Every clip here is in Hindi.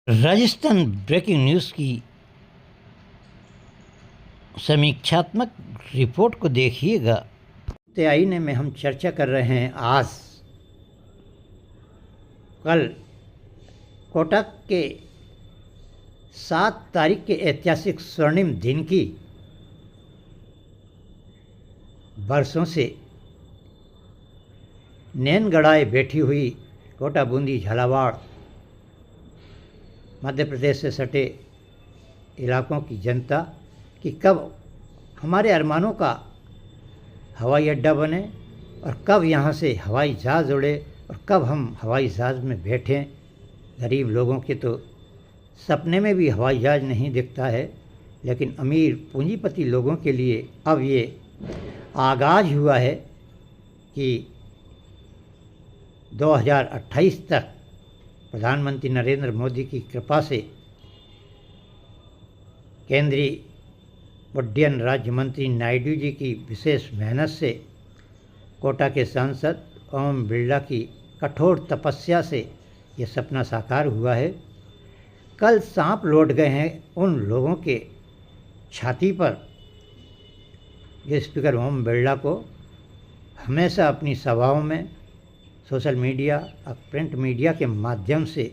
राजस्थान ब्रेकिंग न्यूज़ की समीक्षात्मक रिपोर्ट को देखिएगा। आईने में हम चर्चा कर रहे हैं आज कल कोटा के 7 तारीख के ऐतिहासिक स्वर्णिम दिन की बरसों से नैन गड़ाए बैठी हुई कोटा, बूंदी, झालावाड़, मध्य प्रदेश से सटे इलाकों की जनता कि कब हमारे अरमानों का हवाई अड्डा बने और कब यहाँ से हवाई जहाज़ उड़े और कब हम हवाई जहाज़ में बैठें। गरीब लोगों के तो सपने में भी हवाई जहाज़ नहीं दिखता है, लेकिन अमीर पूंजीपति लोगों के लिए अब ये आगाज़ हुआ है कि 2028 तक प्रधानमंत्री नरेंद्र मोदी की कृपा से केंद्रीय उड्डयन राज्य मंत्री नायडू जी की विशेष मेहनत से कोटा के सांसद ओम बिरला की कठोर तपस्या से ये सपना साकार हुआ है। कल सांप लौट गए हैं उन लोगों के छाती पर जो स्पीकर ओम बिरला को हमेशा अपनी सभाओं में, सोशल मीडिया और प्रिंट मीडिया के माध्यम से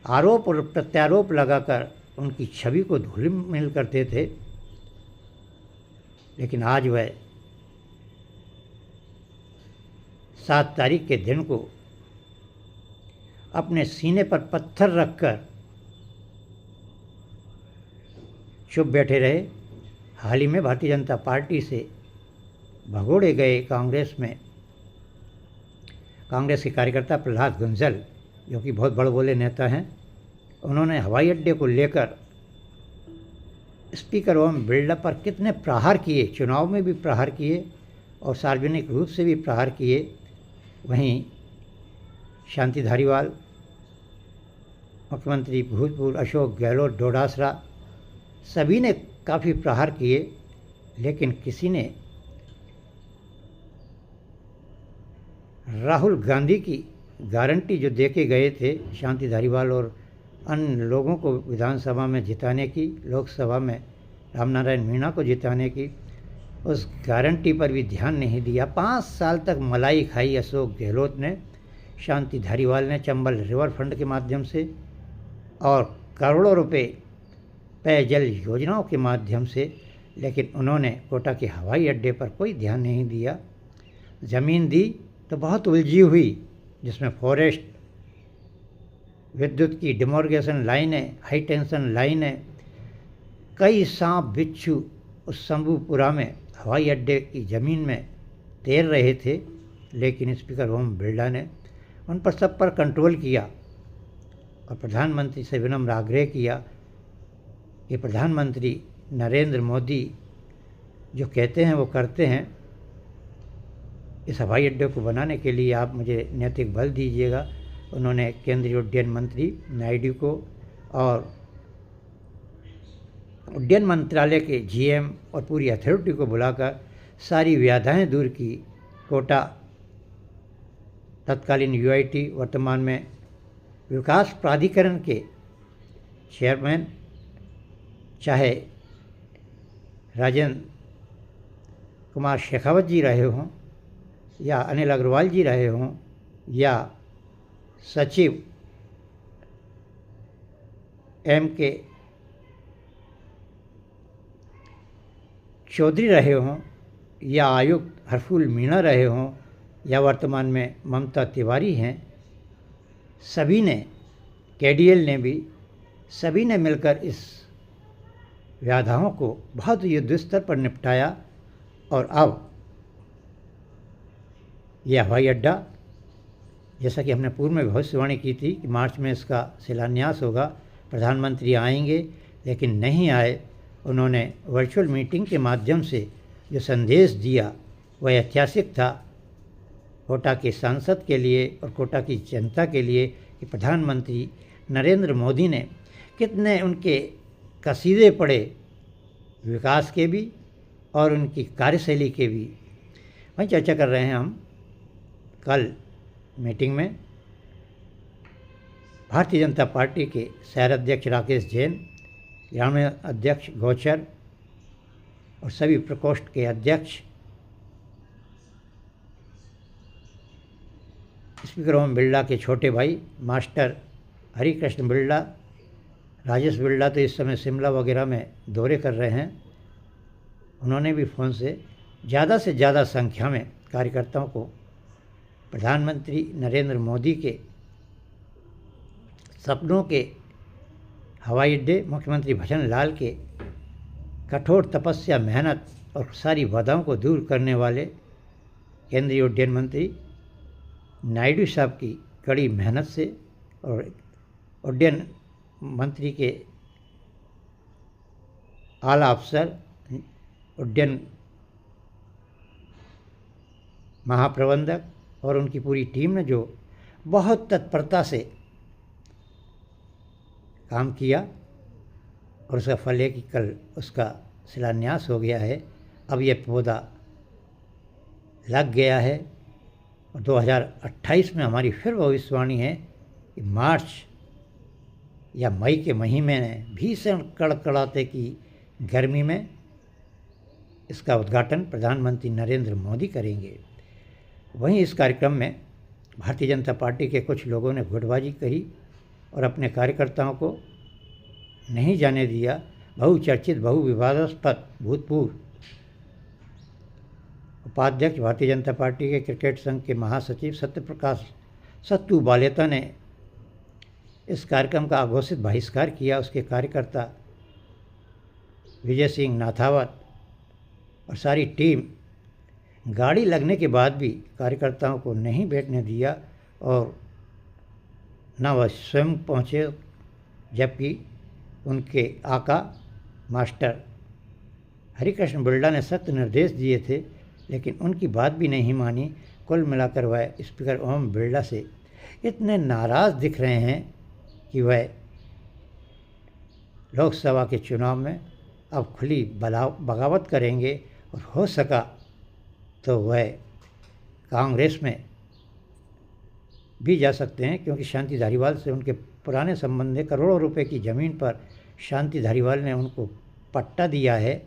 आरोप और प्रत्यारोप लगाकर उनकी छवि को धूमिल करते थे। लेकिन आज वह 7 तारीख के दिन को अपने सीने पर पत्थर रखकर चुप बैठे रहे। हाल ही में भारतीय जनता पार्टी से भगोड़े गए कांग्रेस के कार्यकर्ता प्रहलाद गुंजल, जो कि बहुत बड़े बोले नेता हैं, उन्होंने हवाई अड्डे को लेकर स्पीकर ओम बिरला पर कितने प्रहार किए, चुनाव में भी प्रहार किए और सार्वजनिक रूप से भी प्रहार किए। वहीं शांति धारीवाल, मुख्यमंत्री भूतपूर्व अशोक गहलोत, डोडासरा, सभी ने काफ़ी प्रहार किए, लेकिन किसी ने राहुल गांधी की गारंटी जो दे के गए थे शांति धारीवाल और अन्य लोगों को विधानसभा में जिताने की, लोकसभा में रामनारायण मीणा को जिताने की, उस गारंटी पर भी ध्यान नहीं दिया। 5 साल तक मलाई खाई अशोक गहलोत ने, शांति धारीवाल ने चंबल रिवर फंड के माध्यम से और करोड़ों रुपए पेयजल योजनाओं के माध्यम से, लेकिन उन्होंने कोटा के हवाई अड्डे पर कोई ध्यान नहीं दिया। ज़मीन दी तो बहुत उलझी हुई, जिसमें फॉरेस्ट, विद्युत की डिमोर्गेशन लाइनें, हाई टेंशन लाइनें, कई सांप बिच्छू उस शंभूपुरा में हवाई अड्डे की ज़मीन में तैर रहे थे। लेकिन स्पीकर ओम बिरला ने उन पर सब पर कंट्रोल किया और प्रधानमंत्री से विनम्र आग्रह किया कि प्रधानमंत्री नरेंद्र मोदी जो कहते हैं वो करते हैं। इस हवाई अड्डे को बनाने के लिए आप मुझे नैतिक बल दीजिएगा। उन्होंने केंद्रीय उड्डयन मंत्री नायडू को और उड्डयन मंत्रालय के जीएम और पूरी अथॉरिटी को बुलाकर सारी व्याधाएं दूर की। कोटा तत्कालीन यूआईटी, वर्तमान में विकास प्राधिकरण के चेयरमैन, चाहे राजेंद्र कुमार शेखावत जी रहे हों या अनिल अग्रवाल जी रहे हों या सचिव एम.के. चौधरी रहे हों या आयुक्त हरफूल मीणा रहे हों या वर्तमान में ममता तिवारी हैं, सभी ने, केडीएल ने भी, सभी ने मिलकर इस व्याधाओं को बहुत युद्ध स्तर पर निपटाया। और अब यह हवाई अड्डा, जैसा कि हमने पूर्व में भविष्यवाणी की थी कि मार्च में इसका शिलान्यास होगा, प्रधानमंत्री आएंगे, लेकिन नहीं आए। उन्होंने वर्चुअल मीटिंग के माध्यम से जो संदेश दिया वह ऐतिहासिक था कोटा के सांसद के लिए और कोटा की जनता के लिए कि प्रधानमंत्री नरेंद्र मोदी ने कितने उनके कसीदे पड़े, विकास के भी और उनकी कार्यशैली के भी। वहीं चर्चा कर रहे हैं हम कल मीटिंग में भारतीय जनता पार्टी के शहर अध्यक्ष राकेश जैन, ग्रामीण अध्यक्ष गौचर और सभी प्रकोष्ठ के अध्यक्ष स्पीकर ओम बिरला के छोटे भाई मास्टर हरिकृष्ण बिरला, राजेश बिरला तो इस समय शिमला वगैरह में दौरे कर रहे हैं, उन्होंने भी फ़ोन से ज़्यादा संख्या में कार्यकर्ताओं को प्रधानमंत्री नरेंद्र मोदी के सपनों के हवाई अड्डे, मुख्यमंत्री भजन लाल के कठोर तपस्या, मेहनत और सारी बाधाओं को दूर करने वाले केंद्रीय उड्डयन मंत्री नायडू साहब की कड़ी मेहनत से और उड्डयन मंत्री के आला अफसर, उड्डयन महाप्रबंधक और उनकी पूरी टीम ने जो बहुत तत्परता से काम किया और उसका फल है कि कल उसका शिलान्यास हो गया है। अब यह पौधा लग गया है और 2028 में हमारी फिर भविष्यवाणी है कि मार्च या मई के महीने में भीषण कड़कड़ाते की गर्मी में इसका उद्घाटन प्रधानमंत्री नरेंद्र मोदी करेंगे। वहीं इस कार्यक्रम में भारतीय जनता पार्टी के कुछ लोगों ने गुटबाजी करी और अपने कार्यकर्ताओं को नहीं जाने दिया। बहुचर्चित, बहुविवादास्पद भूतपूर्व उपाध्यक्ष भारतीय जनता पार्टी के क्रिकेट संघ के महासचिव सत्यप्रकाश सत्तू बालेता ने इस कार्यक्रम का अघोषित बहिष्कार किया। उसके कार्यकर्ता विजय सिंह नाथावत और सारी टीम गाड़ी लगने के बाद भी कार्यकर्ताओं को नहीं बैठने दिया और न वह स्वयं पहुँचे, जबकि उनके आका मास्टर हरिकृष्ण बिरला ने सख्त निर्देश दिए थे, लेकिन उनकी बात भी नहीं मानी। कुल मिलाकर वह स्पीकर ओम बिरला से इतने नाराज़ दिख रहे हैं कि वह लोकसभा के चुनाव में अब खुली बगावत करेंगे और हो सका तो वह कांग्रेस में भी जा सकते हैं, क्योंकि शांति धारीवाल से उनके पुराने संबंध है। करोड़ों रुपए की ज़मीन पर शांति धारीवाल ने उनको पट्टा दिया है,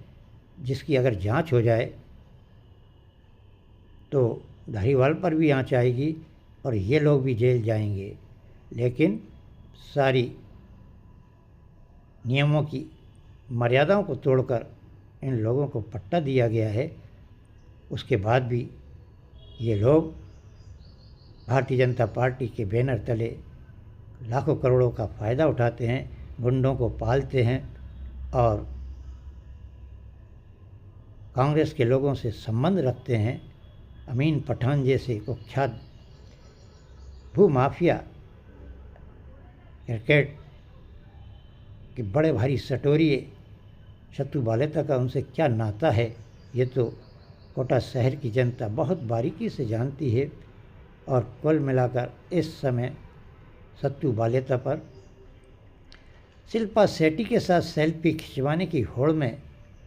जिसकी अगर जांच हो जाए तो धारीवाल पर भी आंच आएगी और ये लोग भी जेल जाएंगे। लेकिन सारी नियमों की मर्यादाओं को तोड़कर इन लोगों को पट्टा दिया गया है। उसके बाद भी ये लोग भारतीय जनता पार्टी के बैनर तले लाखों करोड़ों का फ़ायदा उठाते हैं, गुंडों को पालते हैं और कांग्रेस के लोगों से संबंध रखते हैं। अमीन पठान जैसे कुख्यात भूमाफिया क्रिकेट के बड़े भारी सटोरिए सत्तू बालेता का उनसे क्या नाता है, ये तो कोटा शहर की जनता बहुत बारीकी से जानती है। और कुल मिलाकर इस समय सत्तू बालेता पर शिल्पा शेट्टी के साथ सेल्फी खिंचवाने की होड़ में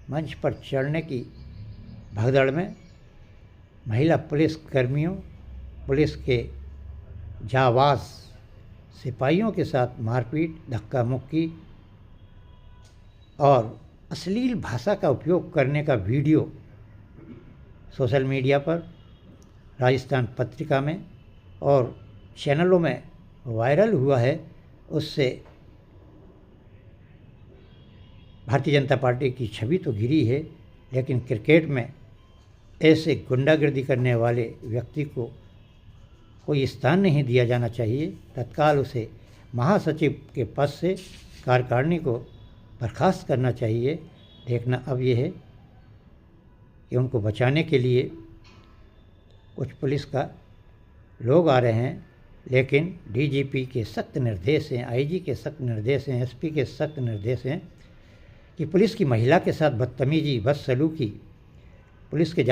मंच पर चढ़ने की भगदड़ में महिला पुलिस कर्मियों, पुलिस के जाबाज सिपाहियों के साथ मारपीट, धक्का मुक्की और अश्लील भाषा का उपयोग करने का वीडियो सोशल मीडिया पर, राजस्थान पत्रिका में और चैनलों में वायरल हुआ है। उससे भारतीय जनता पार्टी की छवि तो गिरी है, लेकिन क्रिकेट में ऐसे गुंडागर्दी करने वाले व्यक्ति को कोई स्थान नहीं दिया जाना चाहिए। तत्काल उसे महासचिव के पद से कार्यकारिणी को बर्खास्त करना चाहिए। देखना अब यह है कि उनको बचाने के लिए कुछ पुलिस का लोग आ रहे हैं, लेकिन डीजीपी के सख्त निर्देश हैं, आईजी के सख्त निर्देश हैं, एसपी के सख्त निर्देश हैं कि पुलिस की महिला के साथ बदतमीजी, बदसलूकी, पुलिस के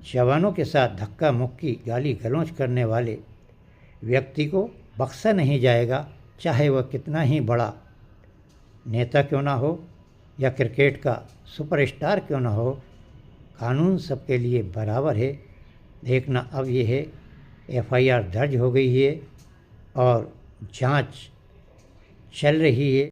जवानों के साथ धक्का मुक्की, गाली गलौज करने वाले व्यक्ति को बख्शा नहीं जाएगा, चाहे वह कितना ही बड़ा नेता क्यों ना हो या क्रिकेट का सुपरस्टार क्यों ना हो। कानून सबके लिए बराबर है देखना अब ये है एफआईआर दर्ज हो गई है और जांच चल रही है।